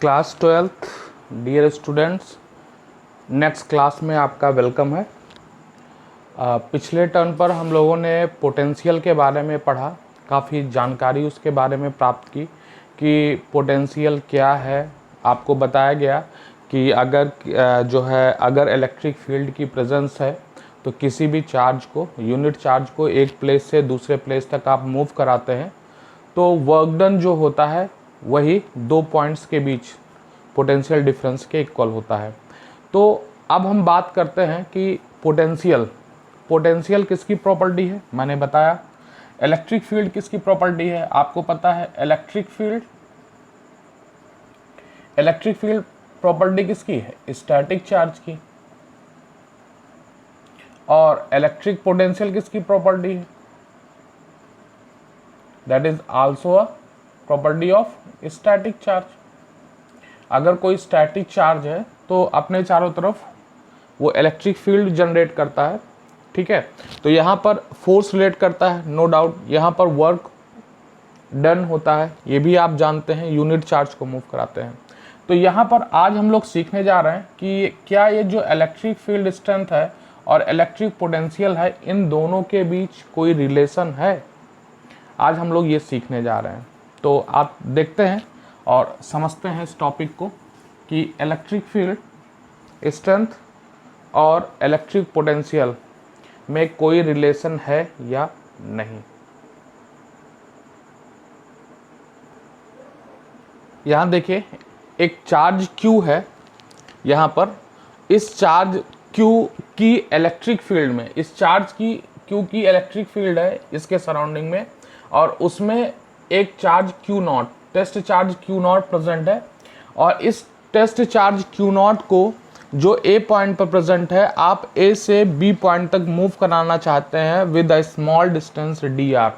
Class 12th dear students, next class में आपका welcome है। पिछले टर्न पर हम लोगों ने पोटेंशियल के बारे में पढ़ा, काफ़ी जानकारी उसके बारे में प्राप्त की कि पोटेंशियल क्या है। आपको बताया गया कि अगर इलेक्ट्रिक फील्ड की प्रेजेंस है तो किसी भी चार्ज को, यूनिट चार्ज को एक प्लेस से दूसरे प्लेस तक आप मूव कराते हैं तो वर्क डन जो होता है वही दो पॉइंट्स के बीच पोटेंशियल डिफरेंस के इक्वल होता है। तो अब हम बात करते हैं कि पोटेंशियल किसकी प्रॉपर्टी है। मैंने बताया इलेक्ट्रिक फील्ड किसकी प्रॉपर्टी है, आपको पता है। इलेक्ट्रिक फील्ड प्रॉपर्टी किसकी है, स्टैटिक चार्ज की। और इलेक्ट्रिक पोटेंशियल किसकी प्रॉपर्टी है, that is also a property of static charge. अगर कोई स्टैटिक चार्ज है तो अपने चारों तरफ वो इलेक्ट्रिक फील्ड जनरेट करता है, ठीक है। तो यहाँ पर फोर्स रिलेट करता है, नो डाउट। यहाँ पर वर्क डन होता है, ये भी आप जानते हैं, यूनिट चार्ज को मूव कराते हैं। तो यहाँ पर आज हम लोग सीखने जा रहे हैं कि क्या ये जो इलेक्ट्रिक फील्ड स्ट्रेंथ है और इलेक्ट्रिक पोटेंशियल है, इन दोनों के बीच कोई रिलेशन है। आज हम लोग ये सीखने जा रहे हैं। तो आप देखते हैं और समझते हैं इस टॉपिक को कि इलेक्ट्रिक फील्ड स्ट्रेंथ और इलेक्ट्रिक पोटेंशियल में कोई रिलेशन है या नहीं। यहाँ देखिए एक चार्ज Q है, यहाँ पर इस चार्ज Q की इलेक्ट्रिक फील्ड में, इस चार्ज की Q की इलेक्ट्रिक फील्ड है इसके सराउंडिंग में, और उसमें एक charge Q0, test charge Q0 present है। और इस टेस्ट चार्ज Q0 को जो A पॉइंट पर प्रेजेंट है, आप A से B पॉइंट तक मूव कराना चाहते हैं with a small distance dr।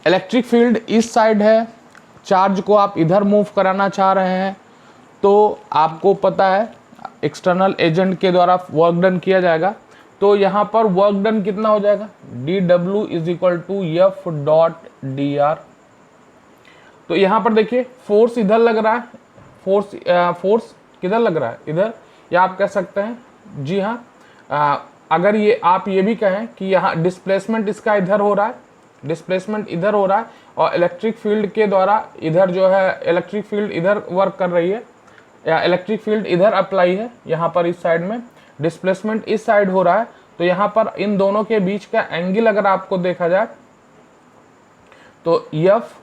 Electric field इस साइड है, चार्ज को आप इधर मूव कराना चाह रहे हैं, तो आपको पता है एक्सटर्नल एजेंट के द्वारा वर्क डन किया जाएगा। तो यहाँ पर वर्क डन कितना हो जाएगा, dw is equal to F dot dr। तो यहाँ पर देखिए फोर्स इधर लग रहा है, फोर्स किधर लग रहा है, इधर। या आप कह सकते हैं, जी हाँ, अगर ये आप ये भी कहें कि यहाँ डिस्प्लेसमेंट इसका इधर हो रहा है, डिस्प्लेसमेंट इधर हो रहा है, और इलेक्ट्रिक फील्ड के द्वारा इधर जो है इलेक्ट्रिक फील्ड इधर वर्क कर रही है, या इलेक्ट्रिक फील्ड इधर अप्लाई है यहाँ पर इस साइड में, डिस्प्लेसमेंट इस साइड हो रहा है। तो यहाँ पर इन दोनों के बीच का एंगल अगर आपको देखा जाए तो F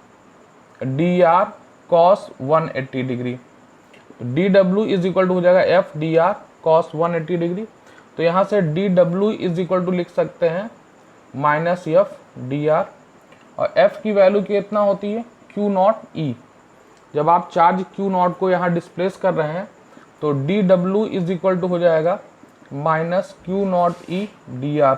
D R cos 180 degree, D W is equal to हो जाएगा F D R cos 180 degree. तो यहाँ से D W is equal to लिख सकते हैं माइनस एफ डी आर, और एफ की वैल्यू कितना होती है, क्यू नॉट ई। जब आप चार्ज क्यू नॉट को यहाँ डिस्प्लेस कर रहे हैं तो D W is equal to हो जाएगा minus Q naught E D R.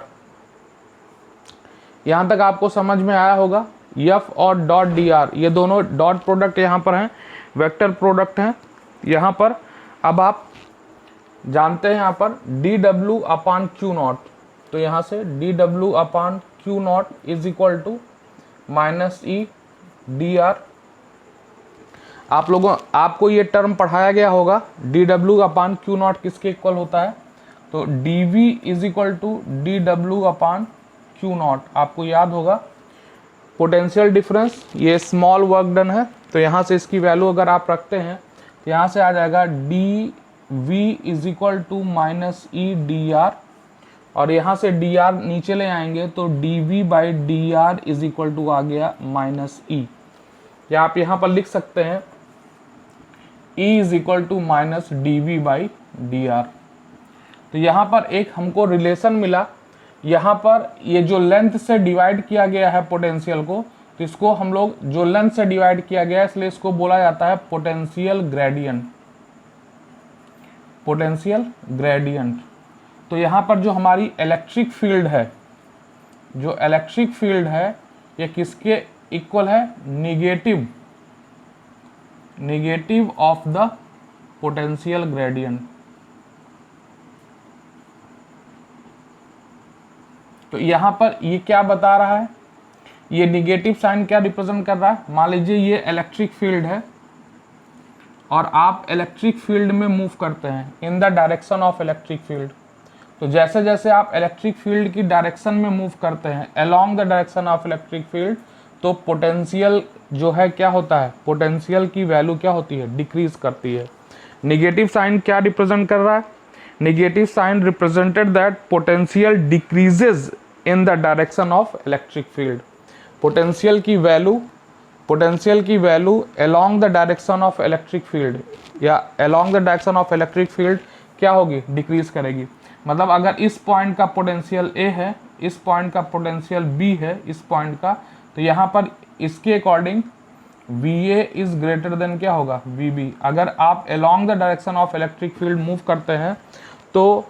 यहाँ तक आपको समझ में आया होगा। एफ और डॉट डी आर, ये दोनों डॉट प्रोडक्ट यहाँ पर हैं, वेक्टर प्रोडक्ट हैं यहाँ पर। अब आप जानते हैं यहाँ पर D W upon Q naught, तो यहाँ से D W upon Q naught is equal to minus E D R. आपको ये टर्म पढ़ाया गया होगा, D W upon Q naught किसके इक्वल होता है, तो D V is equal to D W upon Q naught, आपको याद होगा। पोटेंशियल डिफरेंस, ये स्मॉल वर्क डन है, तो यहाँ से इसकी वैल्यू अगर आप रखते हैं तो यहाँ से आ जाएगा D V is equal to minus E D R, और यहाँ से डी आर नीचे ले आएंगे तो D V by D R is equal to आ गया माइनस ई। या आप यहाँ पर लिख सकते हैं E is equal to minus D V by D R. तो यहाँ पर एक हमको रिलेशन मिला, यहाँ पर ये जो लेंथ से डिवाइड किया गया है पोटेंशियल को, तो इसको हम लोग जो लेंथ से डिवाइड किया गया है इसलिए इसको बोला जाता है पोटेंशियल ग्रेडियंट, पोटेंशियल ग्रेडियंट। तो यहाँ पर जो हमारी इलेक्ट्रिक फील्ड है, जो इलेक्ट्रिक फील्ड है ये किसके इक्वल है, negative of the potential gradient. तो यहाँ पर ये क्या बता रहा है, ये निगेटिव साइन क्या रिप्रेजेंट कर रहा है। मान लीजिए ये इलेक्ट्रिक फील्ड है, और आप इलेक्ट्रिक फील्ड में मूव करते हैं इन the direction of electric field, तो जैसे जैसे आप इलेक्ट्रिक फील्ड की डायरेक्शन में मूव करते हैं along the direction of electric field, तो पोटेंशियल जो है क्या होता है, पोटेंशियल की वैल्यू क्या होती है, डिक्रीज करती है। निगेटिव साइन क्या रिप्रेजेंट कर रहा है, negative sign represented that potential decreases in the direction of electric field. Potential की value along the direction of electric field या along the direction of electric field क्या होगी, डिक्रीज करेगी। मतलब अगर इस पॉइंट का पोटेंशियल ए है, इस पॉइंट का पोटेंशियल बी है, इस पॉइंट का, तो यहाँ पर इसके according VA is greater than क्या होगा, VB। अगर आप along the direction of electric field move करते हैं तो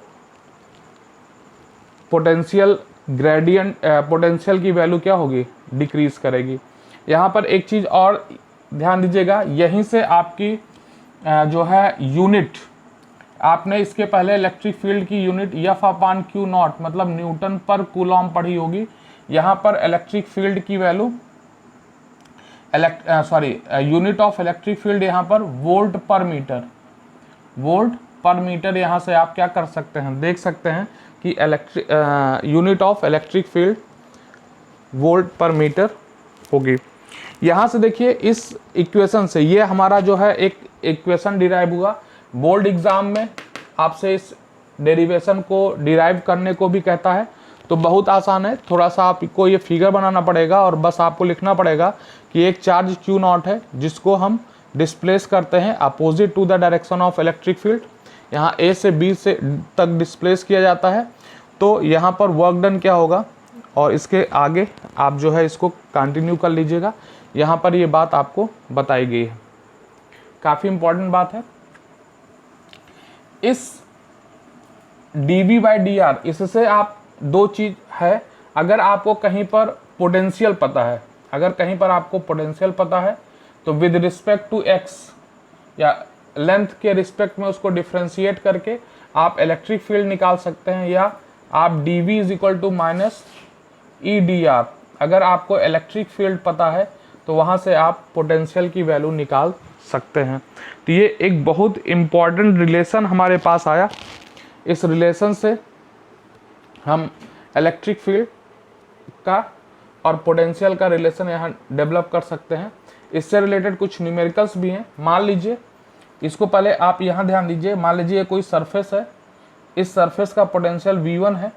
पोटेंशियल ग्रेडियंट, पोटेंशियल की वैल्यू क्या होगी, डिक्रीज करेगी। यहाँ पर एक चीज़ और ध्यान दीजिएगा, यहीं से आपकी जो है यूनिट, आपने इसके पहले इलेक्ट्रिक फील्ड की यूनिट F/Q0 मतलब न्यूटन पर कूलॉम पढ़ी होगी। यहाँ पर इलेक्ट्रिक फील्ड की value unit of electric field यहाँ पर वोल्ट पर मीटर, यहाँ से आप क्या कर सकते हैं, देख सकते हैं कि unit of electric field volt पर मीटर होगी। यहाँ से देखिए इस इक्वेशन से, ये हमारा जो है एक इक्वेशन डिराइव हुआ। बोर्ड एग्जाम में आपसे इस डेरिवेशन को डिराइव करने को भी कहता है, तो बहुत आसान है। थोड़ा सा आपको ये फिगर बनाना पड़ेगा और बस आपको लिखना पड़ेगा कि एक चार्ज Q0 है जिसको हम डिस्प्लेस करते हैं opposite to the direction of electric field. यहाँ A से B से तक डिस्प्लेस किया जाता है, तो यहाँ पर वर्क डन क्या होगा, और इसके आगे आप जो है इसको कंटिन्यू कर लीजिएगा। यहाँ पर ये बात आपको बताई गई है, काफ़ी इंपॉर्टेंट बात है। इस dV/dr, इससे आप दो चीज़ है, अगर आपको कहीं पर पोटेंशियल पता है, अगर कहीं पर आपको पोटेंशियल पता है तो विद रिस्पेक्ट टू x या लेंथ के रिस्पेक्ट में उसको डिफ्रेंशिएट करके आप इलेक्ट्रिक फील्ड निकाल सकते हैं, या आप dV = -EdR, अगर आपको इलेक्ट्रिक फील्ड पता है तो वहाँ से आप पोटेंशियल की वैल्यू निकाल सकते हैं। तो ये एक बहुत इम्पॉर्टेंट रिलेशन हमारे पास आया। इस रिलेशन से हम इलेक्ट्रिक फील्ड का और पोटेंशियल का रिलेशन यहाँ डेवलप कर सकते हैं। इससे रिलेटेड कुछ न्यूमेरिकल्स भी हैं। मान लीजिए, इसको पहले आप यहाँ ध्यान दीजिए, मान लीजिए कोई सरफेस है, इस सरफेस का पोटेंशियल V1 है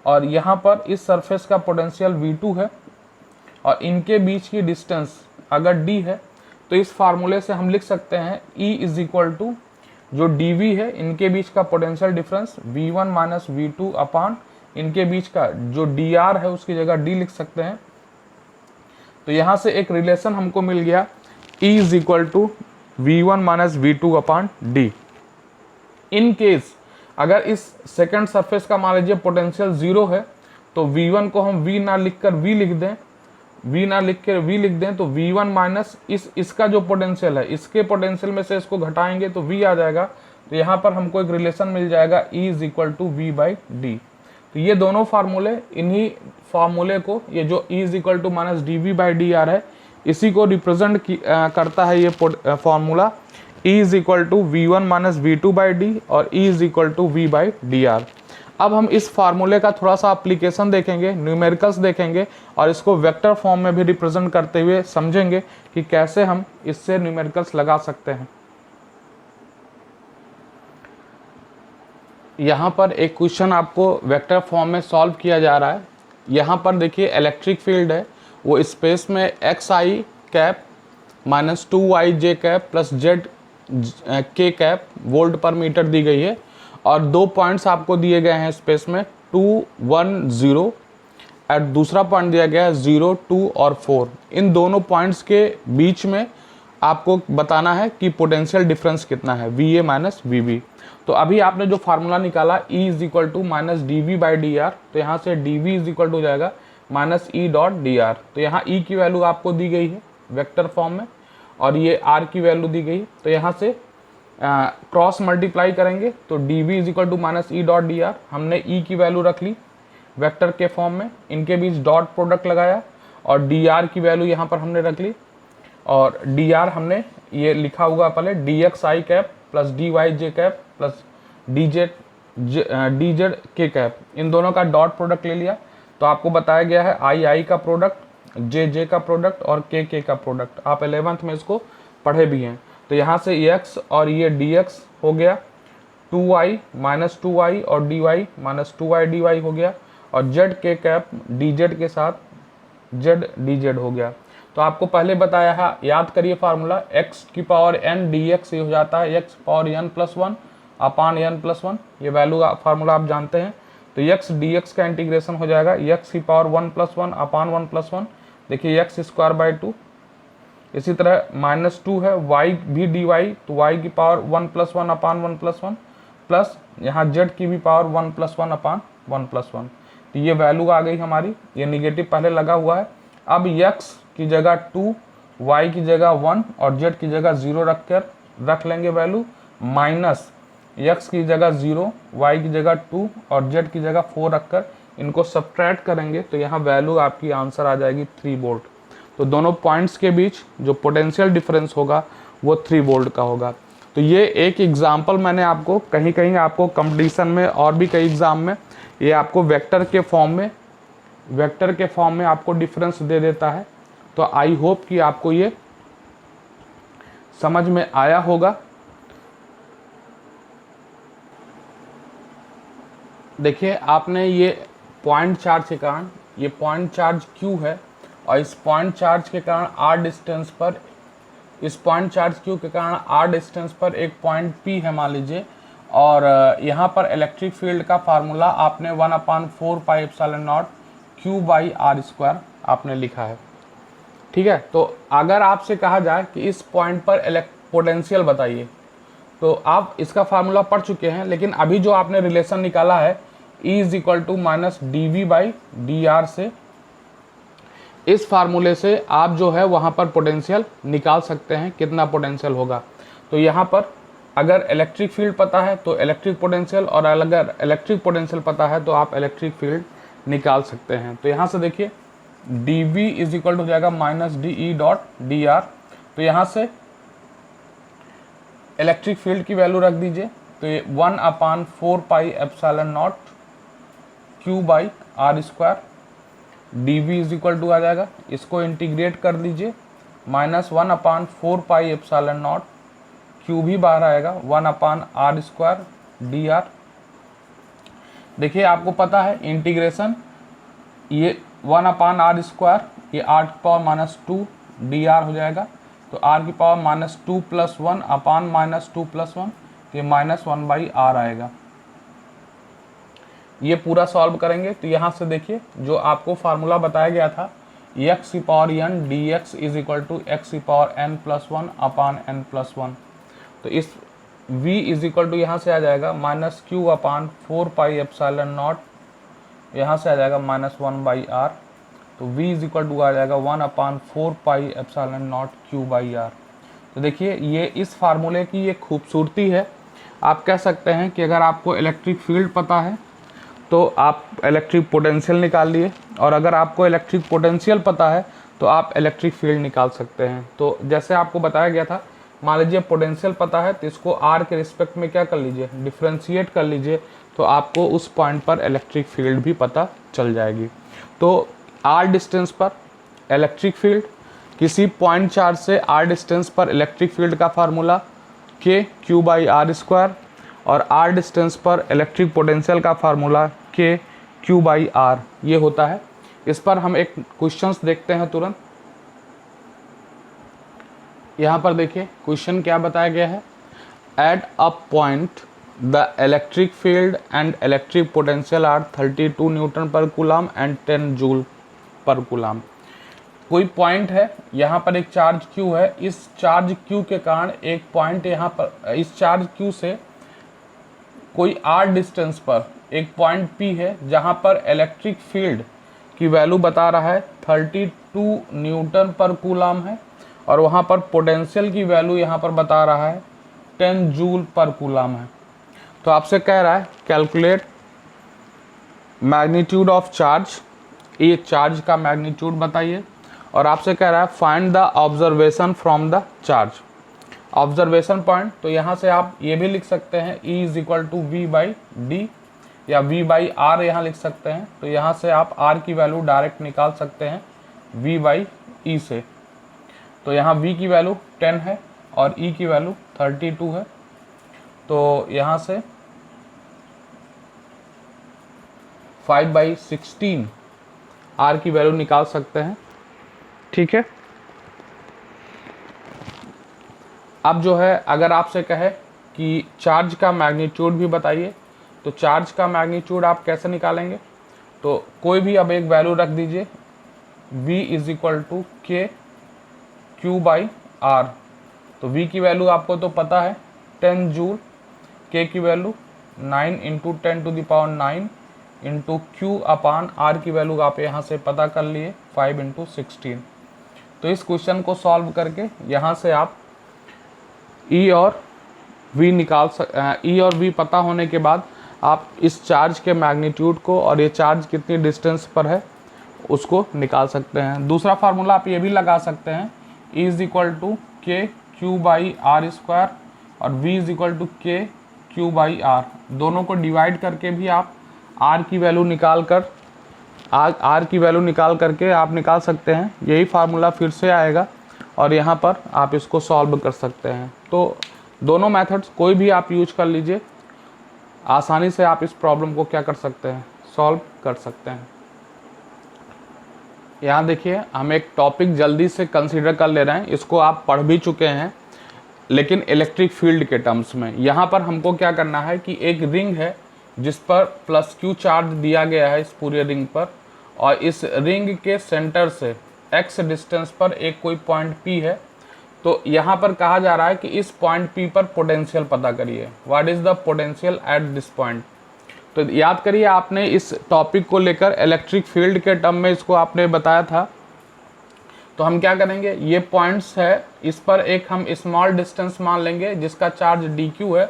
और यहाँ पर इस सरफेस का पोटेंशियल V2 है, और इनके बीच की डिस्टेंस अगर d है, तो इस फार्मूले से हम लिख सकते हैं E = जो dV है, इनके बीच का पोटेंशियल डिफरेंस V1 - V2 अपान इनके बीच का जो dr है उसकी जगह d लिख सकते हैं। तो यहाँ से एक रिलेशन हमको मिल गया, E = V1 - V2 upon d। In case अगर इस सेकेंड सरफेस का मान लीजिए पोटेंशियल 0 है, तो V1 को हम V ना लिख कर V लिख दें, तो V1 माइनस इसका जो पोटेंशियल है, इसके पोटेंशियल में से इसको घटाएंगे तो V आ जाएगा। तो यहाँ पर हमको एक रिलेशन मिल जाएगा E = V/d। तो ये दोनों फार्मूले, इन्हीं फार्मूले को, ये जो E = -dV/dr है, इसी को रिप्रेजेंट करता है ये फार्मूला। E = V1 - V2/d और E = V/dr। अब हम इस फार्मूले का थोड़ा सा एप्लीकेशन देखेंगे, न्यूमेरिकल्स देखेंगे, और इसको वेक्टर फॉर्म में भी रिप्रेजेंट करते हुए समझेंगे कि कैसे हम इससे न्यूमेरिकल्स लगा सकते हैं। यहाँ पर एक क्वेश्चन आपको वेक्टर फॉर्म में सॉल्व किया जा रहा है। यहाँ पर देखिए इलेक्ट्रिक फील्ड है, वो स्पेस में xi cap - 2yj cap plus zk cap volt पर मीटर दी गई है, और दो पॉइंट्स आपको दिए गए हैं स्पेस में 2, 1, 0, और दूसरा पॉइंट दिया गया है 0, 2 और 4। इन दोनों पॉइंट्स के बीच में आपको बताना है कि पोटेंशियल डिफरेंस कितना है, VA - VB। तो अभी आपने जो फार्मूला निकाला E = -dV/dr, तो यहाँ से dV हो जाएगा -E.dr। तो यहाँ E की वैल्यू आपको दी गई है वेक्टर फॉर्म में, और ये R की वैल्यू दी गई। तो यहाँ से क्रॉस मल्टीप्लाई करेंगे तो dV = -E.dr। हमने E की वैल्यू रख ली वेक्टर के फॉर्म में, इनके बीच डॉट प्रोडक्ट लगाया, और dr की वैल्यू यहाँ पर हमने रख ली, और dr हमने ये लिखा हुआ पहले dx i cap plus dy j cap plus dz k cap, इन दोनों का डॉट प्रोडक्ट ले लिया तो आपको बताया गया है i का प्रोडक्ट, j का प्रोडक्ट और k का प्रोडक्ट। आप 11th में इसको पढ़े भी हैं। तो यहाँ से x और ये dx हो गया 2i माइनस 2i और dy माइनस 2i dy हो गया, और z k कैप dz के साथ z dz हो गया। तो आपको पहले बताया है, याद करिए फार्मूला, x की पावर n dx ये हो जाता है x power n plus 1 upon n plus 1, ये वैल्यू फार्मूला आप जानते हैं। तो x dx का इंटीग्रेशन हो जाएगा x की पावर 1 प्लस 1 अपान 1 प्लस 1, देखिए x स्क्वायर बाई 2। इसी तरह माइनस 2 है y भी dy, तो y की पावर 1 प्लस 1 अपान 1 प्लस 1 प्लस यहाँ z की भी पावर 1 प्लस 1 अपान 1 प्लस 1। तो ये वैल्यू आ गई हमारी, ये निगेटिव पहले लगा हुआ है। अब x की जगह 2, y की जगह 1 और z की जगह 0 रख लेंगे वैल्यू, माइनस x की जगह 0, y की जगह 2 और z की जगह 4 रखकर इनको सब्ट्रैक्ट करेंगे तो यहाँ वैल्यू आपकी आंसर आ जाएगी 3 वोल्ट। तो दोनों पॉइंट्स के बीच जो पोटेंशियल डिफरेंस होगा वो 3 वोल्ट का होगा। तो ये एक एग्जाम्पल मैंने आपको कहीं कहीं आपको कंपटीशन में और भी कई एग्जाम में ये आपको वेक्टर के फॉर्म में आपको डिफरेंस दे देता है। तो आई होप कि आपको ये समझ में आया होगा। देखिए आपने ये पॉइंट चार्ज के कारण, ये पॉइंट चार्ज Q है और इस पॉइंट चार्ज के कारण r डिस्टेंस पर, इस पॉइंट चार्ज Q के कारण r डिस्टेंस पर एक पॉइंट P है मान लीजिए, और यहाँ पर इलेक्ट्रिक फील्ड का फार्मूला आपने 1/4 pi epsilon naught Q by R square आपने लिखा है। ठीक है, तो अगर आपसे कहा जाए कि इस पॉइंट पर पोटेंशियल बताइए, तो आप इसका फार्मूला पढ़ चुके हैं, लेकिन अभी जो आपने रिलेशन निकाला है E is equal to minus dv by dr से, इस फार्मूले से आप जो है वहाँ पर पोटेंशियल निकाल सकते हैं, कितना पोटेंशियल होगा। तो यहाँ पर अगर इलेक्ट्रिक फील्ड पता है तो इलेक्ट्रिक पोटेंशियल, और अगर इलेक्ट्रिक पोटेंशियल पता है तो आप इलेक्ट्रिक फील्ड निकाल सकते हैं। तो यहाँ से देखिए dv इज इक्वल टू हो जाएगा माइनस de डॉट dr। तो यहाँ से इलेक्ट्रिक फील्ड की वैल्यू रख दीजिए, तो ये 1/4 pi epsilon naught Q by R square, dv is equal to आ जाएगा, इसको इंटीग्रेट कर दीजिए, minus 1/4 pi epsilon naught Q भी बाहर आएगा 1/r स्क्वायर dr। देखिए आपको पता है इंटीग्रेशन, ये 1/r स्क्वायर, ये r की पावर माइनस 2 dr हो जाएगा, तो r की power minus 2 plus 1 upon minus 2 plus 1, तो ये माइनस 1/r आएगा। ये पूरा सॉल्व करेंगे तो यहाँ से देखिए जो आपको फार्मूला बताया गया था, x की power n dx is equal to x की power n plus 1 upon n plus 1। तो इस v इज इक्वल टू यहाँ से आ जाएगा minus q upon 4 pi epsilon not, यहाँ से आ जाएगा माइनस 1/r। तो v इज इक्वल टू आ जाएगा 1/4 pi epsilon naught q by r। तो देखिए ये इस फार्मूले की ये खूबसूरती है। आप कह सकते हैं कि अगर आपको इलेक्ट्रिक फील्ड पता है तो आप इलेक्ट्रिक पोटेंशियल निकाल लिए, और अगर आपको इलेक्ट्रिक पोटेंशियल पता है तो आप इलेक्ट्रिक फील्ड निकाल सकते हैं। तो जैसे आपको बताया गया था, मान लीजिए पोटेंशियल पता है तो इसको r के रिस्पेक्ट में क्या कर लीजिए, डिफ्रेंशिएट कर लीजिए, तो आपको उस पॉइंट पर इलेक्ट्रिक फील्ड भी पता चल जाएगी। तो r डिस्टेंस पर इलेक्ट्रिक फील्ड, किसी पॉइंट चार्ज से r डिस्टेंस पर इलेक्ट्रिक फील्ड का formula k Q by R square, और r डिस्टेंस पर इलेक्ट्रिक पोटेंशियल का formula k Q by r, ये होता है। इस पर हम एक क्वेश्चंस देखते हैं तुरंत। यहाँ पर देखिए क्वेश्चन क्या बताया गया है, at a point the electric field and electric potential are 32 newton per coulomb and 10 joule per coulomb. कोई पॉइंट है, यहाँ पर एक चार्ज Q है, इस चार्ज Q के कारण एक पॉइंट यहाँ पर, इस चार्ज Q से कोई r डिस्टेंस पर एक पॉइंट P है जहाँ पर इलेक्ट्रिक फील्ड की वैल्यू बता रहा है 32 न्यूटन पर कूलम है, और वहाँ पर पोटेंशियल की वैल्यू यहाँ पर बता रहा है 10 जूल पर कूलम है। तो आपसे कह रहा है कैलकुलेट मैग्नीट्यूड ऑफ चार्ज, ये चार्ज का मैग्नीट्यूड बताइए, और आपसे कह रहा है find the observation from the charge. Observation point, तो यहाँ से आप ये भी लिख सकते हैं E is equal to V/D या V/R यहाँ लिख सकते हैं। तो यहाँ से आप R की वैल्यू डायरेक्ट निकाल सकते हैं V/E से। तो यहाँ V की वैल्यू 10 है और E की वैल्यू 32 है। तो यहाँ से 5/16 R की वैल्यू निकाल सकते हैं। ठीक है, अब जो है अगर आपसे कहे कि चार्ज का मैग्नीट्यूड भी बताइए, तो चार्ज का मैग्नीट्यूड आप कैसे निकालेंगे? तो कोई भी अब एक वैल्यू रख दीजिए, V इज इक्वल टू के Q/R। तो V की वैल्यू आपको तो पता है 10 जूल, K की वैल्यू 9 × 10⁹ इंटू Q/R की वैल्यू आप यहाँ से पता कर लिए 5 × 16। तो इस क्वेश्चन को सॉल्व करके यहाँ से आप E और V पता होने के बाद आप इस चार्ज के मैग्नीट्यूड को और ये चार्ज कितनी डिस्टेंस पर है उसको निकाल सकते हैं। दूसरा फार्मूला आप ये भी लगा सकते हैं, E इज इक्वल टू के Q/R² और V इज इक्वल टू के Q/R। दोनों को डिवाइड करके भी आप R की वैल्यू निकाल करके आप निकाल सकते हैं। यही फार्मूला फिर से आएगा और यहाँ पर आप इसको सॉल्व कर सकते हैं। तो दोनों मेथड्स कोई भी आप यूज कर लीजिए, आसानी से आप इस प्रॉब्लम को क्या कर सकते हैं, सॉल्व कर सकते हैं। यहाँ देखिए हम एक टॉपिक जल्दी से कंसीडर कर ले रहे हैं, इसको आप पढ़ भी चुके हैं लेकिन इलेक्ट्रिक फील्ड के टर्म्स में। यहाँ पर हमको क्या करना है कि एक रिंग है जिस पर +Q चार्ज दिया गया है इस पूरे रिंग पर, और इस रिंग के सेंटर से x डिस्टेंस पर एक कोई पॉइंट P है। तो यहाँ पर कहा जा रहा है कि इस पॉइंट P पर पोटेंशियल पता करिए, what is the potential at this point. तो याद करिए आपने इस टॉपिक को लेकर इलेक्ट्रिक फील्ड के टर्म में इसको आपने बताया था। तो हम क्या करेंगे, ये पॉइंट्स है, इस पर एक हम स्मॉल डिस्टेंस मान लेंगे जिसका चार्ज dq है।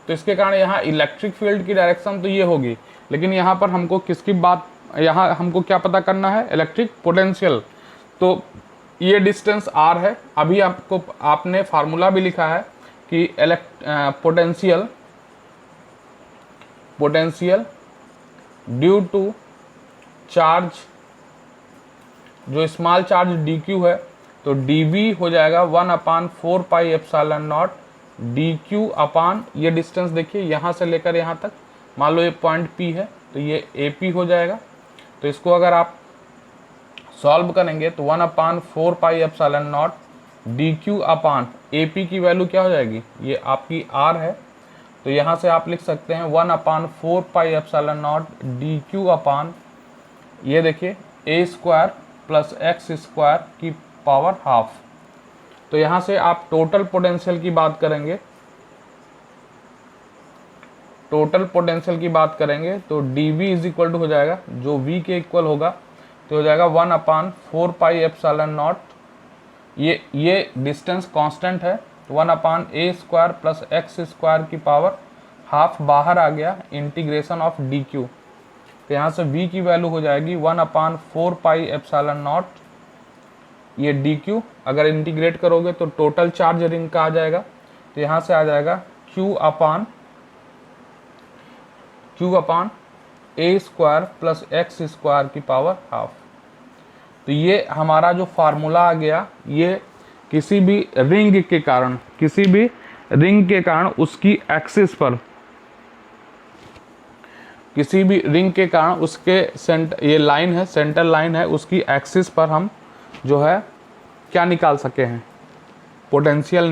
तो इसके कारण यहाँ इलेक्ट्रिक फील्ड की डायरेक्शन तो ये होगी, लेकिन यहाँ पर हमको किसकी बात, यहाँ हमको क्या पता करना है, इलेक्ट्रिक पोटेंशियल। तो ये डिस्टेंस r है। अभी आपने फार्मूला भी लिखा है कि पोटेंशियल ड्यू टू चार्ज, जो स्मॉल चार्ज dq है, तो dv हो जाएगा 1/4πε0 dq/, ये डिस्टेंस देखिए यहाँ से लेकर यहाँ तक, मान लो ये पॉइंट P है तो ये AP हो जाएगा। तो इसको अगर आप सॉल्व करेंगे तो 1/4πε0 dq/, AP की वैल्यू क्या हो जाएगी, ये आपकी R है। तो यहाँ से आप लिख सकते हैं 1/4πε0 dq/, ये देखिए a² + x² की पावर हाफ। तो यहाँ से आप टोटल पोटेंशियल की बात करेंगे, तो dV इज इक्वल टू हो जाएगा, जो V के इक्वल होगा, तो हो जाएगा 1/4πε0, ये डिस्टेंस कांस्टेंट है, 1/a² + x² की पावर हाफ बाहर आ गया, इंटीग्रेशन ऑफ dq। तो यहाँ से V की वैल्यू हो जाएगी 1/4πε0, ये dq अगर इंटीग्रेट करोगे तो टोटल चार्ज रिंग का आ जाएगा। तो यहाँ से आ जाएगा Q/a² + x² की पावर हाफ। तो ये हमारा जो फार्मूला आ गया, ये किसी भी रिंग के कारण उसकी एक्सिस पर, किसी भी रिंग के कारण उसके ये लाइन है, सेंटर लाइन है, उसकी एक्सिस पर हम जो है क्या निकाल सके हैं, पोटेंशियल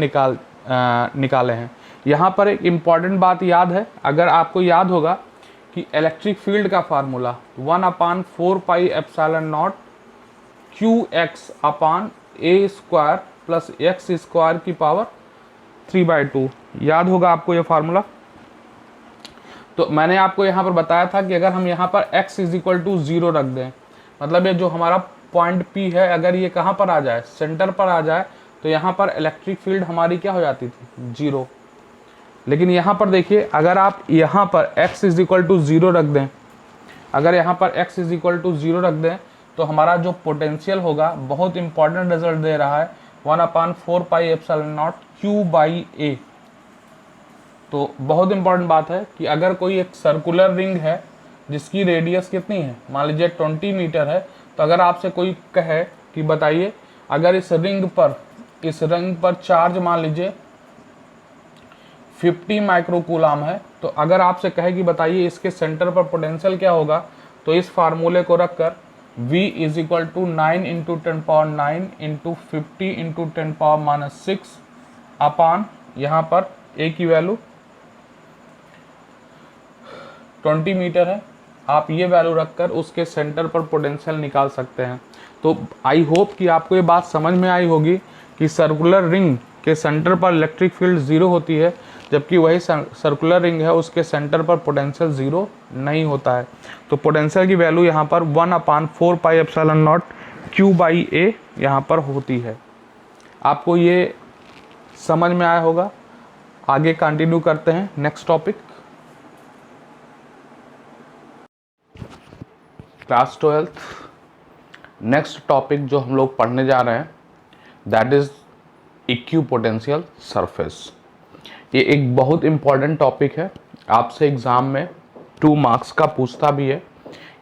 निकाले हैं। यहाँ पर एक इम्पॉर्टेंट बात याद है, अगर आपको याद होगा कि इलेक्ट्रिक फील्ड का फार्मूला 1/4πε0 qx/a² + x² की पावर 3/2, याद होगा आपको ये फार्मूला। तो मैंने आपको यहाँ पर बताया था कि अगर हम यहाँ पर x इज इक्वल टू 0 रख दें, मतलब ये जो हमारा पॉइंट P है, अगर ये कहाँ पर आ जाए, सेंटर पर आ जाए, तो यहाँ पर इलेक्ट्रिक फील्ड हमारी क्या हो जाती थी, 0। लेकिन यहाँ पर देखिए, अगर आप यहाँ पर x इज इक्वल टू 0 रख दें, अगर यहाँ पर x इज इक्वल टू 0 रख दें, तो हमारा जो पोटेंशियल होगा, बहुत इंपॉर्टेंट रिजल्ट दे रहा है, 1/4πε0 Q/a। तो बहुत इंपॉर्टेंट बात है कि अगर कोई एक सर्कुलर रिंग है जिसकी रेडियस कितनी है, मान लीजिए 20 मीटर है, तो अगर आपसे कोई कहे कि बताइए अगर इस रिंग पर चार्ज मान लीजिए 50 माइक्रोकूलम है, तो अगर आपसे कहे कि बताइए इसके सेंटर पर पोटेंशियल क्या होगा, तो इस फार्मूले को रखकर V = 9 × 10⁹ × 50 × 10⁻⁻⁶ अपान यहाँ पर A की वैल्यू 20 मीटर है, आप ये वैल्यू रखकर उसके सेंटर पर पोटेंशियल निकाल सकते हैं। तो आई होप कि आपको ये बात समझ में आई होगी कि सर्कुलर रिंग के सेंटर पर इलेक्ट्रिक फील्ड 0 होती है, जबकि वही सर्कुलर रिंग है उसके सेंटर पर पोटेंशियल 0 नहीं होता है। तो पोटेंशियल की वैल्यू यहाँ पर 1/4πε0 Q/a यहाँ पर होती है। आपको ये समझ में आया होगा। आगे कंटिन्यू करते हैं next topic. Class 12 next topic जो हम लोग पढ़ने जा रहे हैं दैट इज इक्विपोटेंशियल सरफेस। ये एक बहुत इंपॉर्टेंट टॉपिक है, आपसे एग्जाम में 2 मार्क्स का पूछता भी है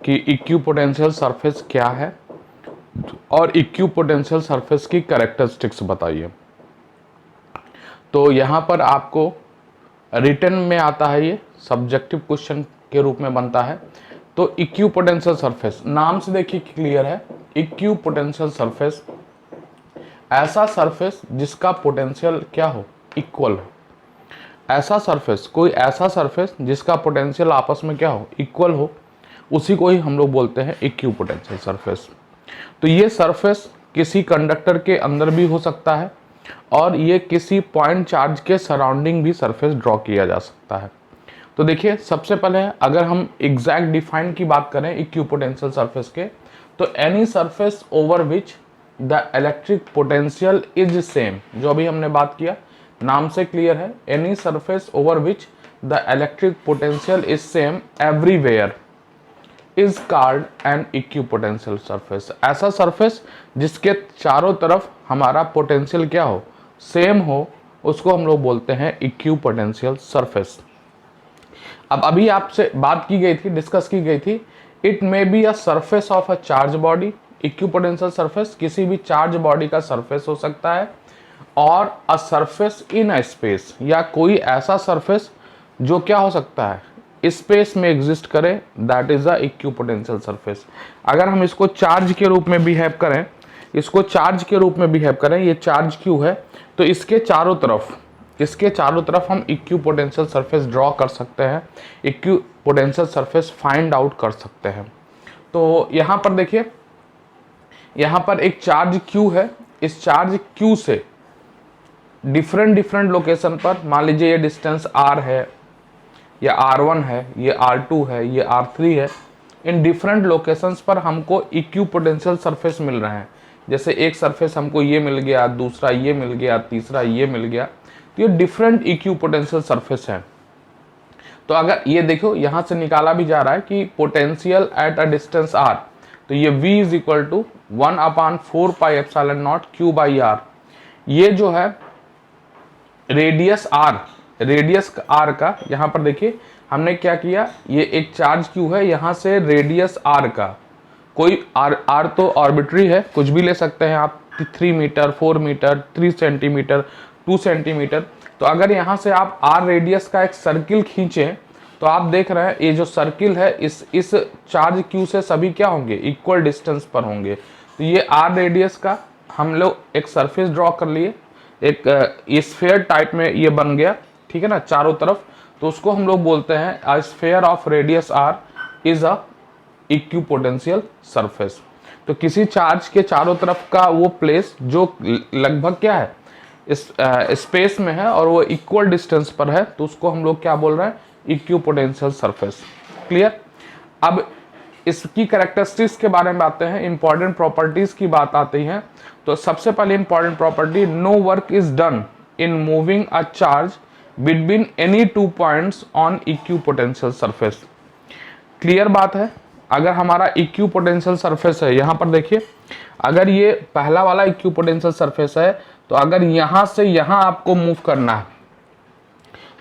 कि इक्विपोटेंशियल सरफेस क्या है और इक्विपोटेंशियल सरफेस की कैरेक्टरिस्टिक्स बताइए। तो यहाँ पर आपको रिटन में आता है, ये सब्जेक्टिव क्वेश्चन के रूप में बनता है। तो इक्विपोटेंशियल सरफेस नाम से देखिए क्लियर है, इक्विपोटेंशियल सरफेस ऐसा सरफेस जिसका पोटेंशियल क्या हो, इक्वल हो। ऐसा सरफेस, कोई ऐसा सरफेस जिसका पोटेंशियल आपस में क्या हो, इक्वल हो, उसी को ही हम लोग बोलते हैं इक्विपोटेंशियल सरफेस। तो ये सरफेस किसी कंडक्टर के अंदर भी हो सकता है और ये किसी पॉइंट चार्ज के सराउंडिंग भी सरफेस ड्रॉ किया जा सकता है। तो देखिए सबसे पहले अगर हम एग्जैक्ट डिफाइन की बात करें इक्विपोटेंशियल सरफेस के, तो any surface over which the electric potential is same, जो अभी हमने बात किया नाम से क्लियर है, any surface over which the electric potential is same everywhere is called an equipotential surface. ऐसा सरफेस जिसके चारों तरफ हमारा पोटेंशियल क्या हो, सेम हो, उसको हम लोग बोलते हैं इक्विपोटेंशियल सरफेस। अब अभी आपसे बात की गई थी, डिस्कस की गई थी, it may be a surface of a charge body. Equipotential surface किसी भी चार्ज बॉडी का सरफेस हो सकता है, और a surface in a space, या कोई ऐसा सरफेस जो क्या हो सकता है, स्पेस में एग्जिस्ट करे, that is a equipotential surface. अगर हम इसको चार्ज के रूप में बिहेव करें, इसको चार्ज के रूप में बिहेव करें, ये चार्ज क्यू है, तो इसके चारों तरफ हम इक्विपोटेंशियल सरफेस ड्रॉ कर सकते हैं, इक्विपोटेंशियल सरफेस फाइंड आउट कर सकते हैं। तो यहाँ पर देखिए, यहाँ पर एक चार्ज क्यू है, इस चार्ज क्यू से डिफरेंट लोकेशन पर, मान लीजिए ये डिस्टेंस r है, ये r1 है, ये r2 है, ये r3 है, इन डिफरेंट लोकेशंस पर हमको इक्विपोटेंशियल सरफेस मिल रहे हैं। जैसे एक सरफेस हमको ये मिल गया, दूसरा ये मिल गया, तीसरा ये मिल गया, तो ये डिफरेंट इक्विपोटेंशियल सरफेस है। तो अगर ये देखो यहाँ से निकाला भी जा रहा है कि potential at a distance r, तो ये V = 1/4πε0 Q/r। ये जो है रेडियस r का, यहाँ पर देखिए हमने क्या किया, ये एक चार्ज क्यू है, यहाँ से रेडियस r का, कोई r तो आर्बिट्री है, कुछ भी ले सकते हैं आप, 3 मीटर, 4 मीटर, 3 सेंटीमीटर, 2 सेंटीमीटर। तो अगर यहाँ से आप r रेडियस का एक सर्किल खींचें, तो आप देख रहे हैं ये जो सर्किल है इस चार्ज क्यू से सभी क्या होंगे, इक्वल डिस्टेंस पर होंगे। तो ये r रेडियस का हम लोग एक सरफेस ड्रॉ कर लिए, एक स्फीयर टाइप में ये बन गया, ठीक है ना, चारों तरफ। तो उसको हम लोग बोलते हैं a sphere of radius r is a equipotential surface. तो किसी चार्ज के चारों तरफ का वो प्लेस जो लगभग क्या है, इस स्पेस में है और वो इक्वल डिस्टेंस पर है, तो उसको हम लोग क्या बोल रहे हैं, इक्विपोटेंशियल सरफेस। क्लियर। अब इसकी कैरेक्टरिस्टिक्स के बारे में आते हैं, इंपॉर्टेंट प्रॉपर्टीज की बात आती है। तो सबसे पहले important property, no work is done in moving a charge between any 2 points on equipotential surface. Clear बात है। अगर हमारा इक्विपोटेंशियल सरफेस है, यहाँ पर देखिए, अगर ये पहला वाला इक्विपोटेंशियल सरफेस है, तो अगर यहाँ से यहाँ आपको मूव करना है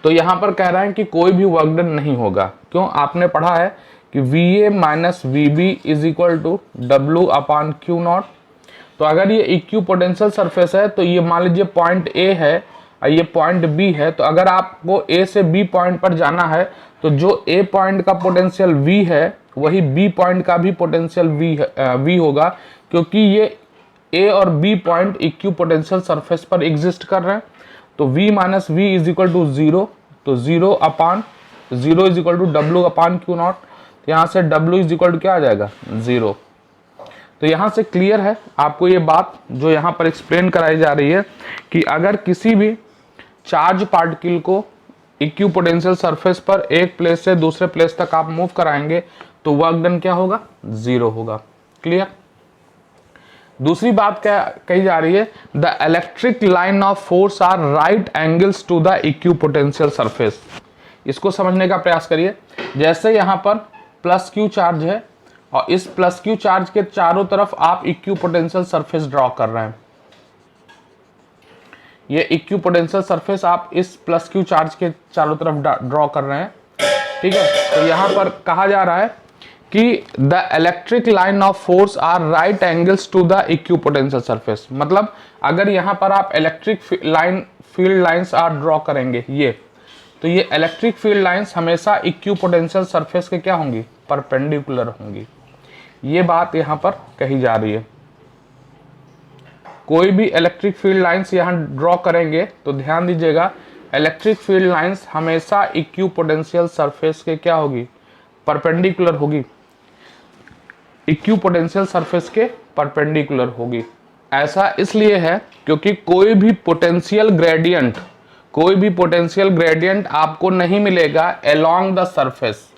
तो यहाँ पर कह रहे हैं कि कोई भी वर्क डन नहीं होगा। क्यों? आपने पढ़ा है कि VA minus VB is equal to W upon Q naught. तो अगर ये इक्यू पोटेंशियल सरफेस है तो ये मान लीजिए पॉइंट A है और ये पॉइंट B है, तो अगर आपको A से B पॉइंट पर जाना है तो जो A पॉइंट का पोटेंशियल V है वही B पॉइंट का भी पोटेंशियल V होगा, क्योंकि ये A और B point equipotential surface पर एग्जिस्ट कर रहे हैं। तो V minus V is equal to 0, तो 0 upon 0 is equal to W upon Q naught. तो यहाँ से W इज इक्वल टू क्या आ जाएगा? 0। तो यहाँ से क्लियर है आपको ये बात जो यहाँ पर एक्सप्लेन कराई जा रही है कि अगर किसी भी चार्ज पार्टिकल को इक्यू पोटेंशियल सरफेस पर एक प्लेस से दूसरे प्लेस तक आप मूव कराएंगे तो वर्क डन क्या होगा? 0 होगा। क्लियर? दूसरी बात क्या कही जा रही है? The electric line of force are right angles to the equipotential surface. इसको समझने का प्रयास करिए। जैसे यहाँ पर प्लस क्यू चार्ज है और इस प्लस क्यू चार्ज के चारों तरफ आप इक्यू पोटेंशियल सरफेस ड्रॉ कर रहे हैं। ये इक्यू पोटेंशियल सरफेस आप इस प्लस क्यू चार्ज के चारों तरफ ड्रॉ कर रहे हैं, ठीक है। तो यहाँ पर कहा जा रहा है कि the electric line of force are right angles to the equipotential surface. मतलब अगर यहाँ पर आप इलेक्ट्रिक फील्ड लाइंस आप ड्रॉ करेंगे ये, तो ये इलेक्ट्रिक फील्ड लाइंस हमेशा इक्यू पोटेंशियल सरफेस के क्या होंगी? परपेंडिकुलर होंगी। ये बात यहाँ पर कही जा रही है। कोई भी इलेक्ट्रिक फील्ड लाइंस यहाँ ड्रॉ करेंगे तो ध्यान दीजिएगा, इलेक्ट्रिक फील्ड लाइंस हमेशा इक्यू पोटेंशियल सरफेस के क्या होगी? परपेंडिकुलर होगी। इक्यू पोटेंशियल सरफेस के परपेंडिकुलर होगी। ऐसा इसलिए है क्योंकि कोई भी पोटेंशियल ग्रेडियंट आपको नहीं मिलेगा along the surface.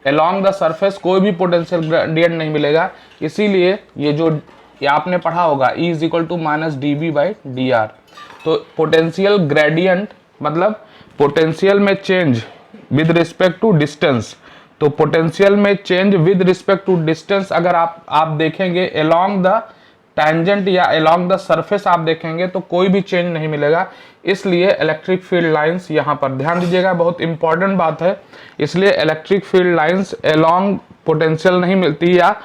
Along the surface कोई भी पोटेंशियल ग्रेडियंट नहीं मिलेगा। इसीलिए ये आपने पढ़ा होगा E is equal to minus dB by dr। तो पोटेंशियल ग्रेडियंट मतलब पोटेंशियल में change with respect to distance. तो पोटेंशियल में change with respect to distance अगर आप देखेंगे अलोंग द टैंजेंट या अलोंग द सरफेस आप देखेंगे तो कोई भी चेंज नहीं मिलेगा। इसलिए इलेक्ट्रिक फील्ड लाइंस यहाँ पर ध्यान दीजिएगा, बहुत इंपॉर्टेंट बात है। इसलिए electric field lines along potential नहीं मिलती, या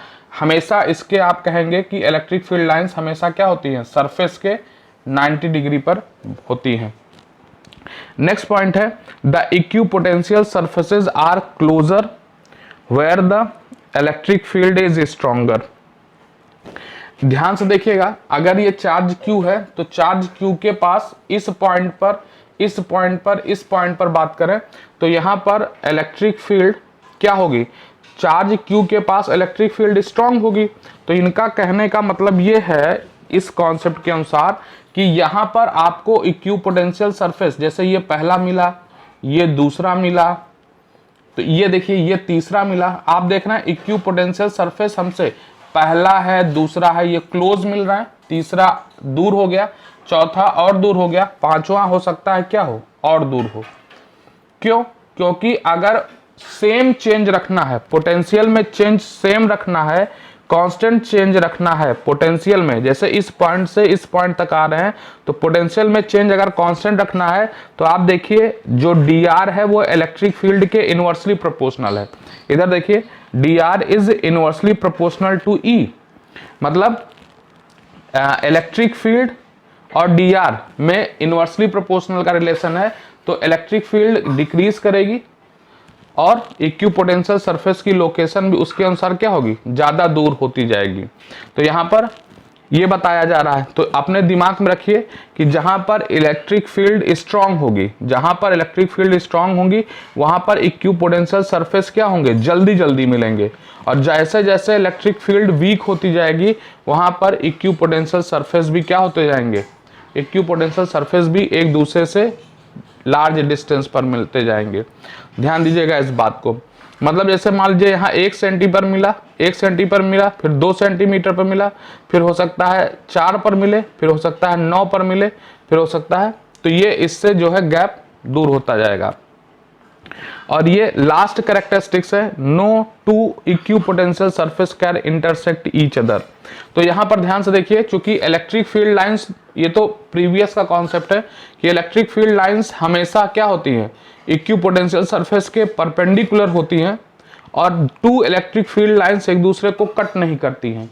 हमेशा इसके आप कहेंगे कि इलेक्ट्रिक फील्ड लाइंस हमेशा क्या होती हैं? सरफेस के 90 डिग्री पर होती हैं। नेक्स्ट पॉइंट है the equipotential surfaces are closer where the electric field is stronger. ध्यान से देखिएगा, अगर ये चार्ज Q है तो चार्ज Q के पास इस पॉइंट पर बात करें तो यहाँ पर इलेक्ट्रिक फील्ड क्या होगी? चार्ज Q के पास इलेक्ट्रिक फील्ड स्ट्रांग होगी। तो इनका कहने का मतलब ये है इस कॉन्सेप्ट के अनुसार कि यहाँ पर आपको इक्यू पोटेंशियल सरफेस, जैसे ये पहला मिला, ये दूसरा मिला, तो ये देखिए ये तीसरा मिला। आप देख रहे हैं इक्यू पोटेंशियल सरफेस हमसे पहला है, दूसरा है, ये क्लोज मिल रहा है, तीसरा दूर हो गया, चौथा और दूर हो गया, पांचवा हो सकता है क्या हो? और दूर हो। क्यों? क्योंकि अगर सेम चेंज रखना है, पोटेंशियल में चेंज सेम रखना है, कांस्टेंट चेंज रखना है पोटेंशियल में, जैसे इस पॉइंट से इस पॉइंट तक आ रहे हैं तो पोटेंशियल में चेंज अगर कांस्टेंट रखना है तो आप देखिए जो dr है वो इलेक्ट्रिक फील्ड के इनवर्सली प्रोपोर्शनल है। इधर देखिए dr is inversely proportional to E, मतलब इलेक्ट्रिक फील्ड और dr में इनवर्सली प्रोपोर्शनल का रिलेशन है। तो इलेक्ट्रिक फील्ड डिक्रीज करेगी और इक्यू पोटेंशियल सरफेस की लोकेशन भी उसके अनुसार क्या होगी? ज्यादा दूर होती जाएगी। तो यहाँ पर ये बताया जा रहा है, तो अपने दिमाग में रखिए कि जहां पर इलेक्ट्रिक फील्ड स्ट्रांग होगी, वहां पर इक्यू पोटेंशियल सरफेस क्या होंगे? जल्दी जल्दी मिलेंगे। और जैसे जैसे इलेक्ट्रिक फील्ड वीक होती जाएगी वहां पर इक्यू पोटेंशियल सरफेस भी क्या होते जाएंगे? इक्यू पोटेंशियल सरफेस भी एक दूसरे से लार्ज डिस्टेंस पर मिलते जाएंगे। ध्यान दीजिएगा इस बात को। मतलब जैसे मान लीजिए यहाँ 1 सेंटी पर मिला, 1 सेंटी पर मिला, फिर 2 सेंटीमीटर पर मिला, फिर हो सकता है 4 पर मिले, फिर हो सकता है 9 पर मिले, फिर हो सकता है, तो ये इससे जो है गैप दूर होता जाएगा। और ये लास्ट कैरेक्टरिस्टिक्स है, no two equipotential surface can intersect each other. तो यहाँ पर ध्यान से देखिए, चूंकि इलेक्ट्रिक फील्ड लाइंस ये तो प्रीवियस का कॉन्सेप्ट है कि इलेक्ट्रिक फील्ड लाइंस हमेशा क्या होती हैं, इक्विपोटेंशियल सरफेस के परपेंडिकुलर होती हैं और 2 इलेक्ट्रिक फील्ड लाइंस एक दूसरे को कट नहीं करती हैं।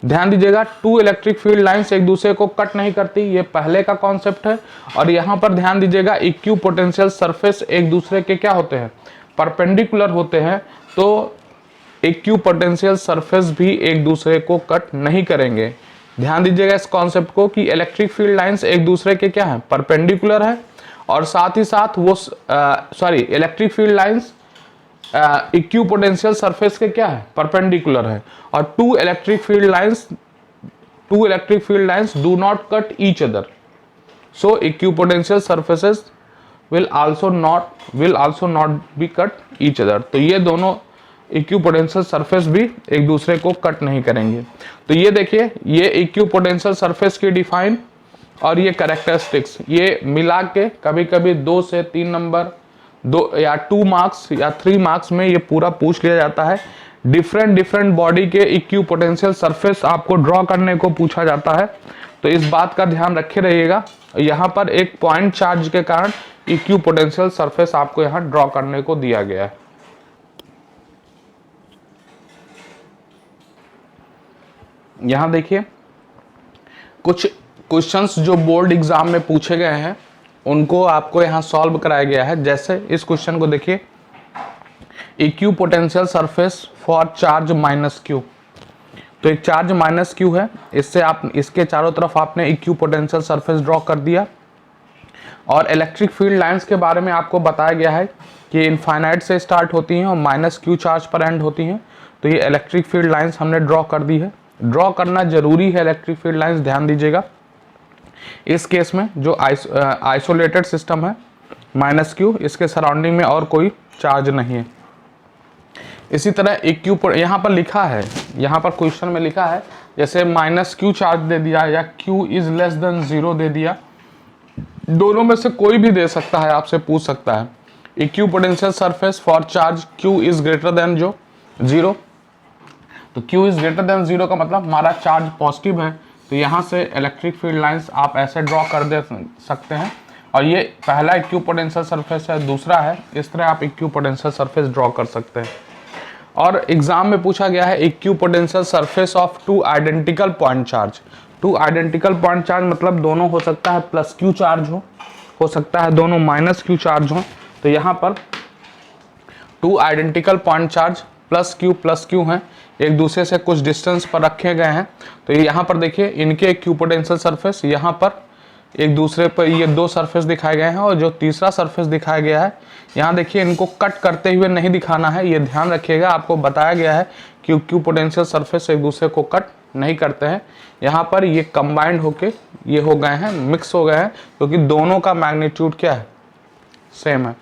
ध्यान दीजिएगा, 2 इलेक्ट्रिक फील्ड लाइंस एक दूसरे को कट नहीं करती, ये पहले का कॉन्सेप्ट है। और यहाँ पर ध्यान दीजिएगा, इक्विपोटेंशियल सरफेस एक दूसरे के क्या होते हैं, परपेंडिकुलर होते हैं, तो इक्विपोटेंशियल सरफेस भी एक दूसरे को कट नहीं करेंगे। ध्यान दीजिएगा इस कॉन्सेप्ट को कि इलेक्ट्रिक फील्ड लाइंस एक दूसरे के क्या है, परपेंडिकुलर है, और साथ ही साथ वो electric field lines equipotential surface के क्या है, परपेंडिकुलर है। और 2 electric field lines do not cut each other, so equipotential surfaces will also not be cut each other। तो ये दोनों इक्विपोटेंशियल सरफेस भी एक दूसरे को कट नहीं करेंगे। तो ये देखिए, ये इक्विपोटेंशियल सरफेस की डिफाइन और ये कैरेक्टरिस्टिक्स, ये मिला के कभी कभी 2 से 3 नंबर, 2 या 2 मार्क्स या 3 मार्क्स में ये पूरा पूछ लिया जाता है। डिफरेंट बॉडी के इक्विपोटेंशियल सरफेस आपको ड्रॉ करने को पूछा जाता है, तो इस बात का ध्यान रखे रहिएगा। यहाँ पर एक पॉइंट चार्ज के कारण इक्विपोटेंशियल सरफेस आपको यहाँ ड्रॉ करने को दिया गया है। यहाँ देखिए, कुछ क्वेश्चंस जो बोर्ड एग्जाम में पूछे गए हैं उनको आपको यहाँ सॉल्व कराया गया है। जैसे इस क्वेश्चन को देखिए, equipotential surface for charge minus Q. तो एक चार्ज माइनस क्यू है, इससे आप इसके चारों तरफ आपने इक्विपोटेंशियल सरफेस ड्रॉ कर दिया। और इलेक्ट्रिक फील्ड लाइंस के बारे में आपको बताया गया है कि इनफाइनाइट से स्टार्ट होती हैं और माइनस क्यू चार्ज पर एंड होती हैं। तो ये इलेक्ट्रिक फील्ड लाइंस हमने ड्रॉ कर दी है। ड्रॉ करना जरूरी है इलेक्ट्रिक फील्ड लाइंस, ध्यान दीजिएगा। इस केस में जो आइसोलेटेड सिस्टम है माइनस क्यू, इसके सराउंडिंग में और कोई चार्ज नहीं है। इसी तरह यहाँ पर लिखा है, यहाँ पर क्वेश्चन में लिखा है जैसे माइनस क्यू चार्ज दे दिया या क्यू इज लेस देन 0 दे दिया, दोनों में से कोई भी दे सकता है, आपसे पूछ सकता है equipotential surface for charge Q is greater than जो 0। तो क्यू इज ग्रेटर देन 0 का मतलब हमारा चार्ज पॉजिटिव है, तो यहाँ से इलेक्ट्रिक फील्ड लाइंस आप ऐसे ड्रॉ कर दे सकते हैं। और ये पहला इक्विपोटेंशियल सरफेस है, दूसरा है, इस तरह आप इक्विपोटेंशियल सरफेस ड्रॉ कर सकते हैं। और एग्जाम में पूछा गया है equipotential surface of 2 identical point charge. 2 identical point charge मतलब दोनों हो सकता है प्लस क्यू चार्ज हो सकता है दोनों माइनस क्यू चार्ज हो। तो यहाँ पर 2 identical point charge plus Q हैं, एक दूसरे से कुछ डिस्टेंस पर रखे गए हैं। तो यहाँ पर देखिए, इनके इक्विपोटेंशियल सरफेस यहाँ पर एक दूसरे पर ये 2 सरफेस दिखाए गए हैं, और जो तीसरा सरफेस दिखाया गया है यहाँ देखिए, इनको कट करते हुए नहीं दिखाना है, ये ध्यान रखिएगा। आपको बताया गया है कि इक्विपोटेंशियल सरफेस एक दूसरे को कट नहीं करते हैं। यहाँ पर ये कंबाइंड होके ये हो गए हैं, मिक्स हो गए हैं, क्योंकि दोनों का मैग्नीट्यूड क्या है, सेम है।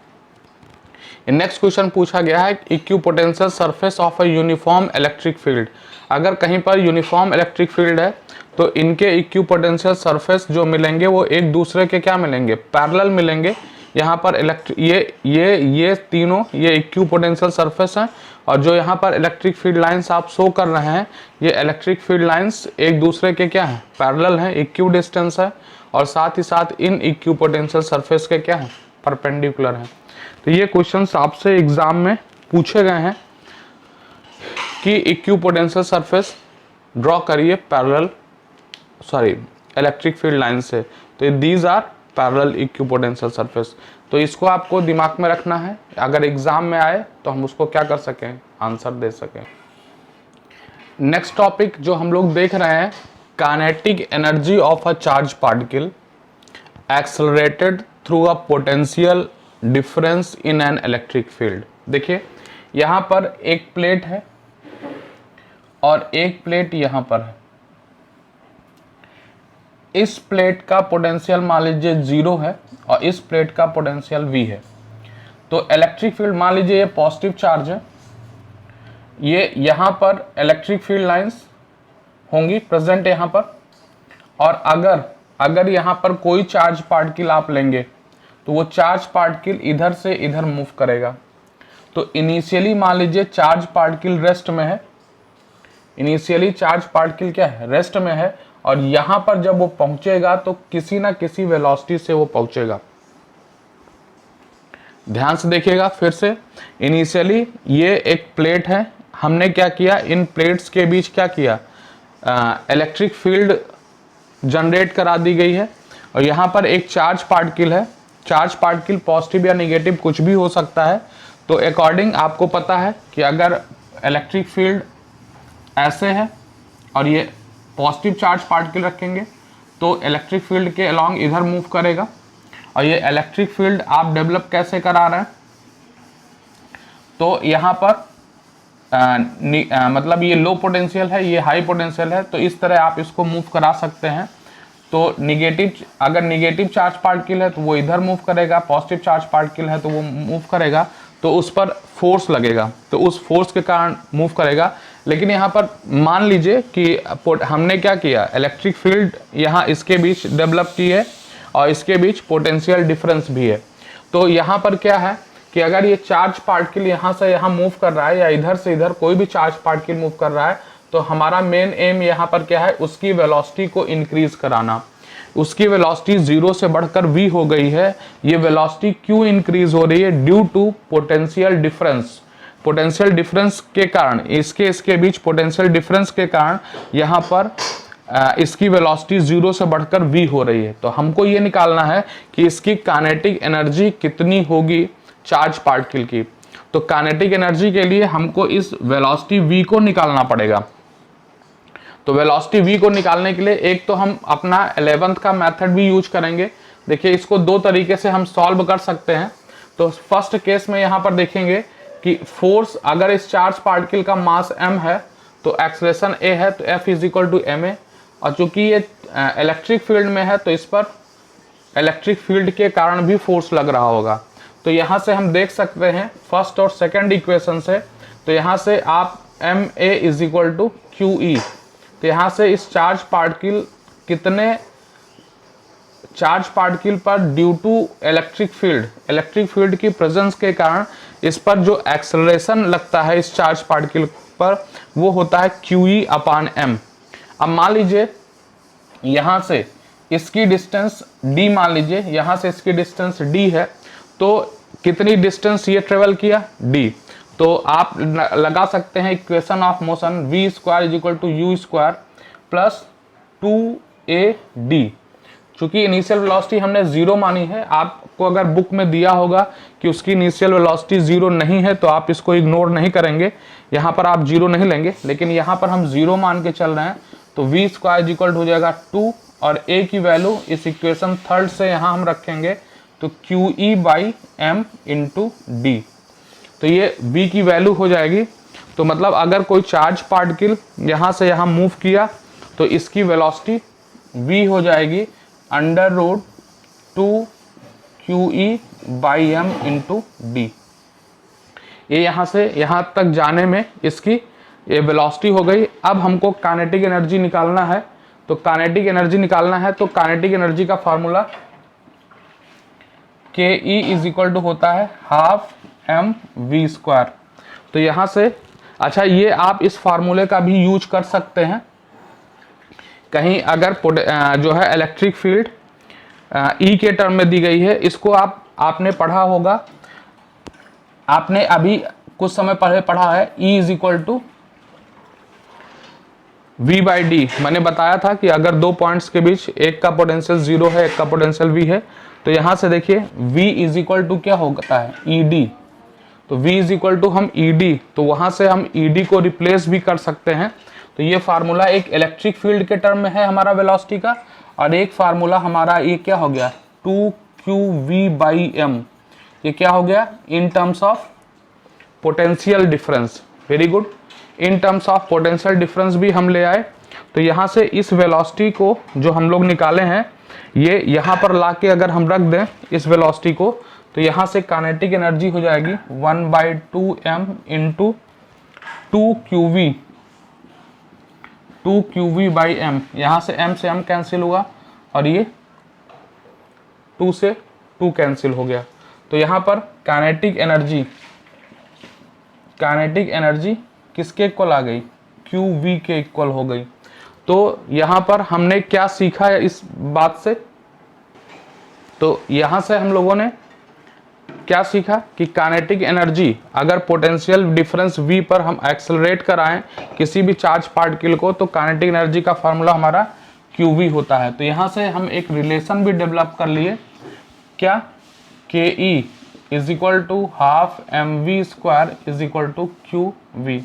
नेक्स्ट क्वेश्चन पूछा गया है equipotential surface of a uniform electric field. अगर कहीं पर यूनिफॉर्म इलेक्ट्रिक फील्ड है तो इनके इक्विपोटेंशियल सरफेस जो मिलेंगे वो एक दूसरे के क्या मिलेंगे, पैरेलल मिलेंगे। यहाँ पर ये तीनों ये इक्विपोटेंशियल सरफेस हैं, और जो यहाँ पर इलेक्ट्रिक फील्ड लाइंस आप शो कर रहे हैं, ये इलेक्ट्रिक फील्ड लाइंस एक दूसरे के क्या हैं, पैरेलल हैं, इक्वि डिस्टेंस है, और साथ ही साथ इन इक्विपोटेंशियल सरफेस के क्या हैं, परपेंडिकुलर हैं। तो ये क्वेश्चंस आपसे एग्जाम में पूछे गए हैं कि इक्विपोटेंशियल सरफेस ड्रॉ करिए इलेक्ट्रिक फील्ड लाइन से। तो these are parallel equipotential surface. तो इसको आपको दिमाग में रखना है, अगर एग्जाम में आए तो हम उसको क्या कर सकें, आंसर दे सकें। नेक्स्ट टॉपिक जो हम लोग देख रहे हैं, kinetic energy of a charge particle accelerated through a potential difference in an electric field. देखिए, यहाँ पर एक प्लेट है और एक प्लेट यहाँ पर है। इस प्लेट का पोटेंशियल मान लीजिए 0 है और इस प्लेट का पोटेंशियल V है। तो इलेक्ट्रिक फील्ड मान लीजिए ये पॉजिटिव चार्ज है, ये यहाँ पर इलेक्ट्रिक फील्ड लाइंस होंगी प्रेजेंट यहाँ पर। और अगर यहाँ पर कोई चार्ज पार्टिकल आप लेंगे तो वो चार्ज पार्टिकल इधर से इधर मूव करेगा। तो इनिशियली मान लीजिए चार्ज पार्टिकल रेस्ट में है, इनिशियली चार्ज पार्टिकल क्या है, रेस्ट में है, और यहाँ पर जब वो पहुंचेगा तो किसी ना किसी वेलोसिटी से वो पहुंचेगा। ध्यान से देखिएगा फिर से, इनिशियली ये एक प्लेट है, हमने क्या किया, इन प्लेट्स के बीच क्या किया, इलेक्ट्रिक फील्ड जनरेट करा दी गई है, और यहाँ पर एक चार्ज पार्टिकल है। चार्ज पार्टिकल पॉजिटिव या निगेटिव कुछ भी हो सकता है। तो अकॉर्डिंग आपको पता है कि अगर इलेक्ट्रिक फील्ड ऐसे है और ये पॉजिटिव चार्ज पार्टिकल रखेंगे तो इलेक्ट्रिक फील्ड के अलोंग इधर मूव करेगा। और ये इलेक्ट्रिक फील्ड आप डेवलप कैसे करा रहे हैं, तो यहाँ पर मतलब ये लो पोटेंशियल है, ये हाई पोटेंशियल है, तो इस तरह आप इसको मूव करा सकते हैं। तो निगेटिव, अगर निगेटिव चार्ज पार्टिकल है तो वो इधर मूव करेगा, पॉजिटिव चार्ज पार्टिकल है तो वो मूव करेगा, तो उस पर फोर्स लगेगा, तो उस फोर्स के कारण मूव करेगा। लेकिन यहाँ पर मान लीजिए कि हमने क्या किया, इलेक्ट्रिक फील्ड यहाँ इसके बीच डेवलप की है और इसके बीच पोटेंशियल डिफरेंस भी है। तो यहाँ पर क्या है कि अगर ये चार्ज पार्टिकल यहाँ से यहाँ मूव कर रहा है या इधर से इधर कोई भी चार्ज पार्टिकल मूव कर रहा है, तो हमारा मेन एम यहाँ पर क्या है, उसकी वेलोसिटी को इंक्रीज कराना। उसकी वेलोसिटी 0 से बढ़कर v हो गई है। ये वेलोसिटी क्यों इंक्रीज हो रही है, due to potential difference. Potential difference के कारण, इसके बीच पोटेंशियल डिफरेंस के कारण यहाँ पर इसकी वेलोसिटी 0 से बढ़कर v हो रही है। तो हमको ये निकालना है कि इसकी काइनेटिक एनर्जी कितनी होगी चार्ज पार्टिकल की। तो काइनेटिक एनर्जी के लिए हमको इस वेलोसिटी v को निकालना पड़ेगा। तो वेलोसिटी v को निकालने के लिए एक तो हम अपना 11th का मेथड भी यूज करेंगे। देखिए इसको दो तरीके से हम सॉल्व कर सकते हैं। तो फर्स्ट केस में यहाँ पर देखेंगे कि फोर्स, अगर इस चार्ज पार्टिकल का मास m है तो एक्सेलरेशन a है, तो F is equal to ma। और चूंकि ये इलेक्ट्रिक फील्ड में है तो इस पर इलेक्ट्रिक फील्ड के कारण भी फोर्स लग रहा होगा। तो यहाँ से हम देख सकते हैं फर्स्ट और सेकंड इक्वेशन से, तो यहाँ से आप ma is equal to QE, तो यहाँ से इस चार्ज पार्टिकल कितने चार्ज पार्टिकल पर ड्यू टू इलेक्ट्रिक फील्ड की प्रेजेंस के कारण इस पर जो एक्सेलरेशन लगता है इस चार्ज पार्टिकल पर वो होता है QE अपान m। अब मान लीजिए यहाँ से इसकी डिस्टेंस d, मान लीजिए यहाँ से इसकी डिस्टेंस d है, तो कितनी डिस्टेंस ये ट्रेवल किया, d। तो आप लगा सकते हैं equation of motion v square is equal to u square plus 2ad। चूंकि इनिशियल वेलोसिटी हमने 0 मानी है, आपको अगर बुक में दिया होगा कि उसकी इनिशियल वेलोसिटी 0 नहीं है तो आप इसको इग्नोर नहीं करेंगे, यहाँ पर आप 0 नहीं लेंगे, लेकिन यहाँ पर हम 0 मान के चल रहे हैं। तो v स्क्वायर इक्वल हो जाएगा 2 और a की वैल्यू इस इक्वेशन थर्ड से यहाँ हम रखेंगे तो QE by m into D. तो ये v की वैल्यू हो जाएगी। तो मतलब अगर कोई चार्ज पार्टिकल यहाँ से यहाँ मूव किया तो इसकी वेलोसिटी v हो जाएगी under root 2QE by m into D. ये यहाँ से यहाँ तक जाने में इसकी ये वेलोसिटी हो गई। अब हमको काइनेटिक एनर्जी निकालना है। तो काइनेटिक एनर्जी निकालना है तो काइनेटिक एनर्जी का formula KE is equal to होता है हाफ mv स्क्वायर। तो यहाँ से अच्छा, ये आप इस फार्मूले का भी यूज कर सकते हैं कहीं अगर जो है इलेक्ट्रिक फील्ड E के टर्म में दी गई है। इसको आपने पढ़ा होगा, आपने अभी कुछ समय पहले पढ़ा है E is equal to v by D. मैंने बताया था कि अगर दो पॉइंट्स के बीच एक का पोटेंशियल 0 है, एक का पोटेंशियल v है, तो यहाँ से देखिए v इज इक्वल टू क्या होता है, ed। तो v इज इक्वल टू हम ed, तो वहाँ से हम ed को रिप्लेस भी कर सकते हैं। तो ये फार्मूला एक इलेक्ट्रिक फील्ड के टर्म में है हमारा वेलोसिटी का, और एक फार्मूला हमारा ये क्या हो गया 2qv बाई m। ये क्या हो गया in terms of potential difference. Very good, in terms of potential difference भी हम ले आए। तो यहाँ से इस वेलोसिटी को जो हम लोग निकाले हैं ये यहाँ पर ला के अगर हम रख दें इस वेलोसिटी को, तो यहाँ से काइनेटिक एनर्जी हो जाएगी 1/2m into 2qv by m। यहाँ से m कैंसिल हुआ और ये 2 से 2 कैंसिल हो गया। तो यहाँ पर काइनेटिक एनर्जी किसके इक्वल आ गई, QV के इक्वल हो गई। तो यहाँ पर हमने क्या सीखा है इस बात से, तो यहाँ से हम लोगों ने क्या सीखा कि काइनेटिक एनर्जी अगर पोटेंशियल डिफरेंस v पर हम एक्सेलरेट कराएं किसी भी चार्ज पार्टिकल को, तो काइनेटिक एनर्जी का फार्मूला हमारा qv होता है। तो यहाँ से हम एक रिलेशन भी डेवलप कर लिए, क्या, ke is equal to half mv² is equal to qv।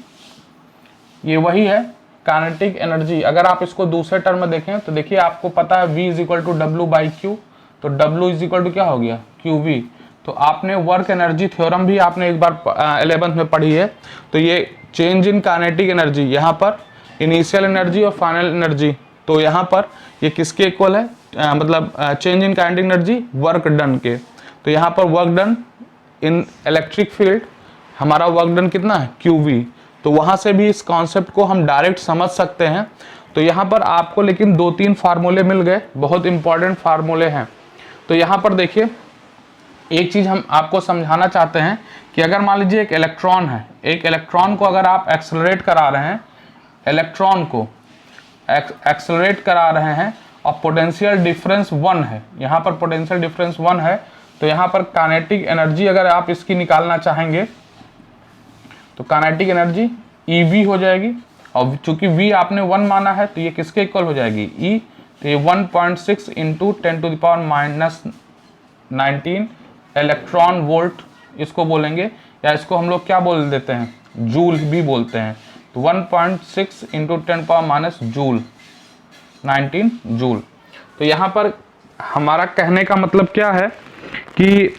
ये वही है काइनेटिक एनर्जी। अगर आप इसको दूसरे टर्म में देखें तो देखिए आपको पता है v is equal to W by Q, तो w इज इक्वल टू क्या हो गया, qv। तो आपने वर्क एनर्जी थ्योरम भी आपने एक बार 11th में पढ़ी है। तो ये चेंज इन काइनेटिक एनर्जी, यहाँ पर इनिशियल एनर्जी और फाइनल एनर्जी, तो यहाँ पर ये किसके इक्वल है, मतलब change in kinetic energy work done के। तो यहाँ पर work done in electric field, हमारा वर्क डन कितना है, qv। तो वहाँ से भी इस कॉन्सेप्ट को हम डायरेक्ट समझ सकते हैं। तो यहाँ पर आपको लेकिन 2-3 फार्मूले मिल गए, बहुत इंपॉर्टेंट फार्मूले हैं। तो यहाँ पर देखिए एक चीज हम आपको समझाना चाहते हैं कि अगर मान लीजिए एक इलेक्ट्रॉन है, एक इलेक्ट्रॉन को अगर आप एक्सेलरेट करा रहे हैं, इलेक्ट्रॉन को एक्सेलरेट करा रहे हैं और पोटेंशियल डिफरेंस 1 है, यहाँ पर पोटेंशियल डिफरेंस 1 है, तो यहाँ पर काइनेटिक एनर्जी अगर आप इसकी निकालना चाहेंगे तो काइनेटिक एनर्जी EV हो जाएगी। और चूंकि V आपने 1 माना है तो ये किसके इक्वल हो जाएगी, E। तो ये 1.6 इंटू 10⁻⁻19 इलेक्ट्रॉन वोल्ट इसको बोलेंगे, या इसको हम लोग क्या बोल देते हैं, जूल भी बोलते हैं। तो 1.6 इंटू 10⁻⁻19 जूल। तो यहाँ पर हमारा कहने का मतलब क्या है कि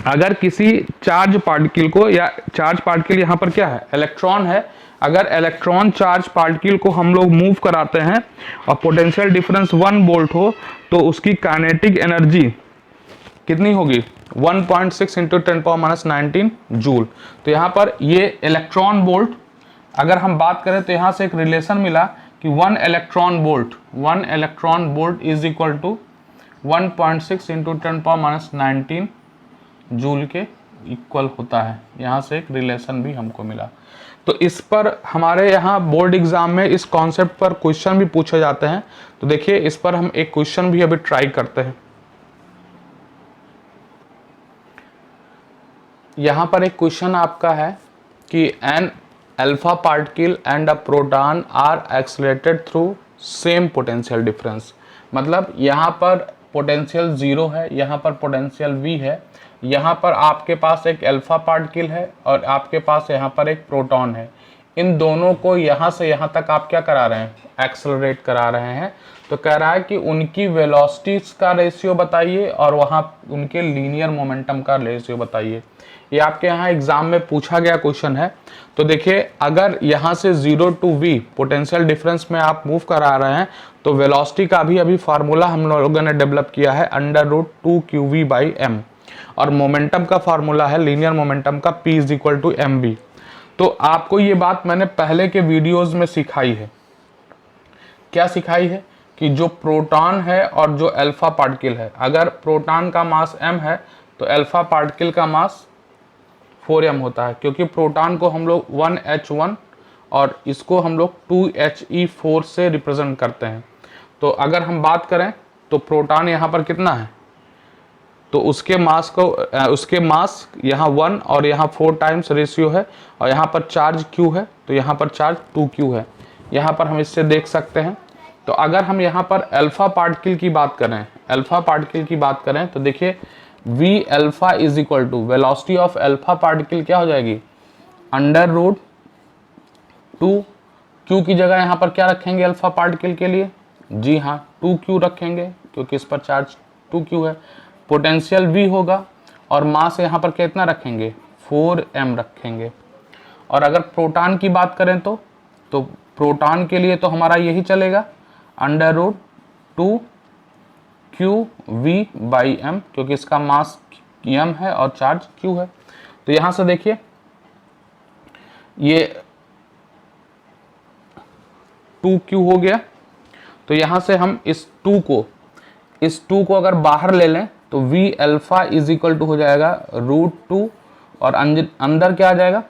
अगर किसी चार्ज पार्टिकल को, या चार्ज पार्टिकल यहाँ पर क्या है, इलेक्ट्रॉन है, अगर इलेक्ट्रॉन चार्ज पार्टिकल को हम लोग मूव कराते हैं और पोटेंशियल डिफरेंस 1 वोल्ट हो, तो उसकी काइनेटिक एनर्जी कितनी होगी, 1.6 इंटू 10⁻⁻19 जूल। तो यहाँ पर ये इलेक्ट्रॉन वोल्ट अगर हम बात करें तो यहाँ से एक रिलेशन मिला कि 1 electron volt is equal to 1.6 into 10⁻⁻19 joule के इक्वल होता है। यहाँ से एक रिलेशन भी हमको मिला। तो इस पर हमारे यहाँ बोर्ड एग्जाम में इस कॉन्सेप्ट पर क्वेश्चन भी पूछे जाते हैं। तो देखिए इस पर हम एक क्वेश्चन भी अभी ट्राई करते हैं। यहाँ पर एक क्वेश्चन आपका है कि an alpha particle and a proton are accelerated through same potential difference. मतलब यहाँ पर पोटेंशियल 0 है, यहाँ पर पोटेंशियल v है, यहाँ पर आपके पास एक अल्फा पार्टिकल है और आपके पास यहाँ पर एक प्रोटॉन है। इन दोनों को यहाँ से यहाँ तक आप क्या करा रहे हैं, एक्सेलरेट करा रहे हैं। तो कह रहा है कि उनकी वेलोसिटीज का रेशियो बताइए और वहाँ उनके लीनियर मोमेंटम का रेशियो बताइए। ये आपके यहाँ एग्जाम में पूछा गया क्वेश्चन है। तो देखिए अगर यहाँ से 0 to v पोटेंशियल डिफरेंस में आप मूव करा रहे हैं तो वेलोसिटी का भी अभी फार्मूला हम लोगों ने डेवलप किया है √2qv/m, और मोमेंटम का फार्मूला है लीनियर मोमेंटम का p = mv। तो आपको ये बात मैंने पहले के वीडियोस में सिखाई है। क्या सिखाई है कि जो प्रोटॉन है और जो अल्फा पार्टिकल है, अगर प्रोटॉन का मास m है तो अल्फा पार्टिकल का मास 4m होता है, क्योंकि प्रोटॉन को हम लोग 1h1 और इसको हम लोग 2he4 से रिप्रेजेंट करते हैं। तो अगर हम बात करें तो प्रोटॉन यहाँ पर कितना है, तो उसके मास यहाँ 1 और यहाँ 4 टाइम्स रेशियो है, और यहाँ पर चार्ज q है तो यहाँ पर चार्ज 2q है। यहाँ पर हम इससे देख सकते हैं। तो अगर हम यहाँ पर अल्फा पार्टिकल की बात करें, तो देखिए v alpha is equal to velocity of alpha particle क्या हो जाएगी, √2 q की जगह यहाँ पर क्या रखेंगे अल्फा पार्टिकल के लिए, जी हाँ 2q रखेंगे, क्योंकि इस पर चार्ज 2q है। पोटेंशियल v होगा और मास यहाँ पर कितना रखेंगे, 4m रखेंगे। और अगर प्रोटॉन की बात करें तो प्रोटॉन के लिए तो हमारा यही चलेगा √2qv/m, क्योंकि इसका मास m है और चार्ज q है। तो यहाँ से देखिए ये 2q हो गया। तो यहाँ से हम इस 2 को अगर बाहर ले लें तो v alpha is equal to हो जाएगा √2 और अंदर क्या आ जाएगा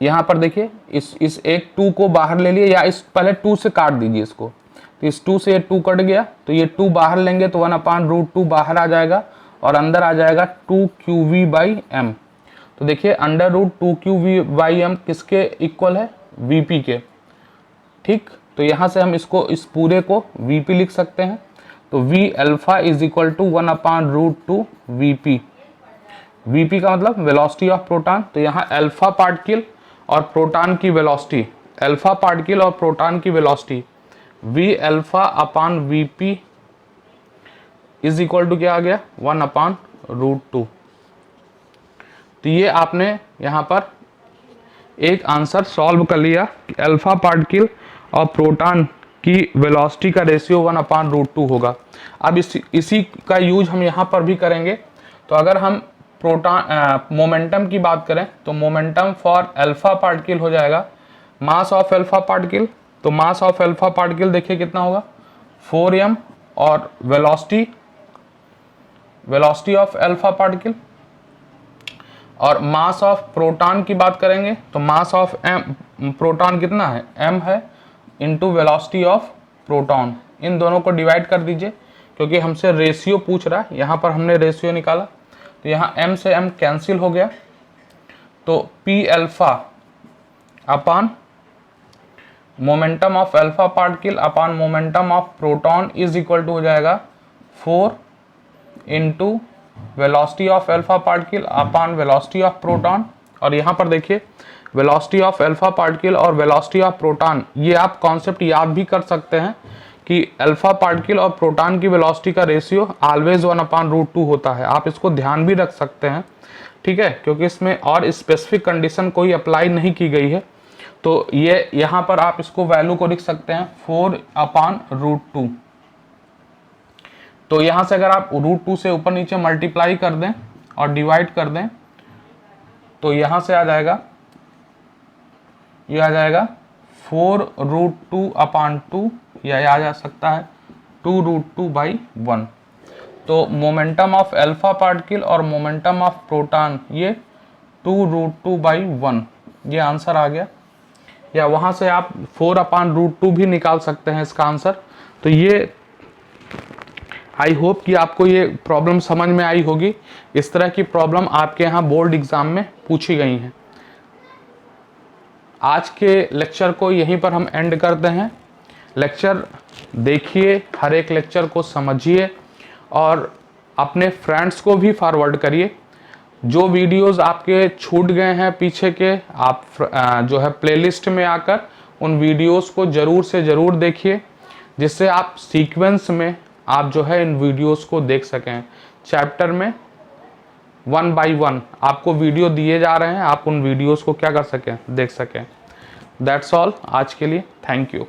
यहाँ पर देखिए इस एक 2 को बाहर ले लिए, या इस पहले 2 से काट दीजिए इसको, तो इस 2 से ये 2 कट गया, तो ये 2 बाहर लेंगे तो 1/√2 बाहर आ जाएगा और अंदर आ जाएगा 2qv/m। तो देखिए √2qv/m किसके इक्वल है, Vp के, ठीक। तो यहाँ से हम इसको इस पूरे को Vp लिख सकते हैं। तो V alpha is equal to 1/√2 Vp। Vp का मतलब वेलोसिटी ऑफ प्रोटॉन। तो यहाँ अल्फा पार्टिकल और प्रोटॉन की वेलोसिटी, अल्फा पार्टिकल और प्रोटॉन की velocity V alpha upon Vp is equal to क्या आ गया, 1/√2। तो ये आपने यहाँ पर एक आंसर सॉल्व कर लिया कि अल्फा पार्टिकल और प्रोटॉन की वेलोसिटी का रेशियो 1/√2 होगा। अब इसी का यूज हम यहाँ पर भी करेंगे। तो अगर हम प्रोटॉन मोमेंटम की बात करें तो मोमेंटम फॉर अल्फा पार्टिकल हो जाएगा मास ऑफ अल्फा पार्टिकल। तो मास ऑफ अल्फा पार्टिकल देखिए कितना होगा 4m, और वेलोसिटी ऑफ अल्फा पार्टिकल। और मास ऑफ प्रोटॉन की बात करेंगे तो मास ऑफ प्रोटॉन कितना है, m है, इंटू वेलोसिटी ऑफ प्रोटॉन। इन दोनों को डिवाइड कर दीजिए क्योंकि हमसे रेशियो पूछ रहा है। यहाँ पर हमने रेशियो निकाला तो यहाँ m से m कैंसिल हो गया, तो p alpha upon momentum of alpha particle upon momentum of proton is equal to हो जाएगा 4 into velocity of alpha particle upon velocity of proton. और यहाँ पर देखिए वेलोसिटी ऑफ अल्फा पार्टिकल और वेलोसिटी ऑफ प्रोटॉन, ये आप कॉन्सेप्ट याद भी कर सकते हैं कि अल्फा पार्टिकल और प्रोटॉन की वेलोसिटी का रेशियो ऑलवेज 1/√2 होता है। आप इसको ध्यान भी रख सकते हैं, ठीक है, क्योंकि इसमें और स्पेसिफिक कंडीशन कोई अप्लाई नहीं की गई है। तो ये यहाँ पर आप इसको वैल्यू को लिख सकते हैं 4/√2। तो यहाँ से अगर आप √2 से ऊपर नीचे मल्टीप्लाई कर दें और डिवाइड कर दें तो यहाँ से आ जाएगा, ये आ जाएगा 4√2/2, या आ जा सकता है 2√2/1। तो मोमेंटम ऑफ अल्फा पार्टिकल और मोमेंटम ऑफ प्रोटॉन ये 2√2/1, ये आंसर आ गया। या वहाँ से आप 4/√2 भी निकाल सकते हैं इसका आंसर। तो ये आई होप कि आपको ये प्रॉब्लम समझ में आई होगी। इस तरह की प्रॉब्लम आपके यहाँ बोर्ड एग्जाम में पूछी गई हैं। आज के लेक्चर को यहीं पर हम एंड करते हैं। लेक्चर देखिए, हर एक लेक्चर को समझिए और अपने फ्रेंड्स को भी फॉरवर्ड करिए। जो वीडियोस आपके छूट गए हैं पीछे के, आप जो है प्लेलिस्ट में आकर उन वीडियोस को ज़रूर से ज़रूर देखिए, जिससे आप सीक्वेंस में आप जो है इन वीडियोस को देख सकें। चैप्टर में 1 बाय 1 आपको वीडियो दिए जा रहे हैं, आप उन वीडियोस को क्या कर सकें, देख सकें। दैट्स ऑल आज के लिए। Thank you.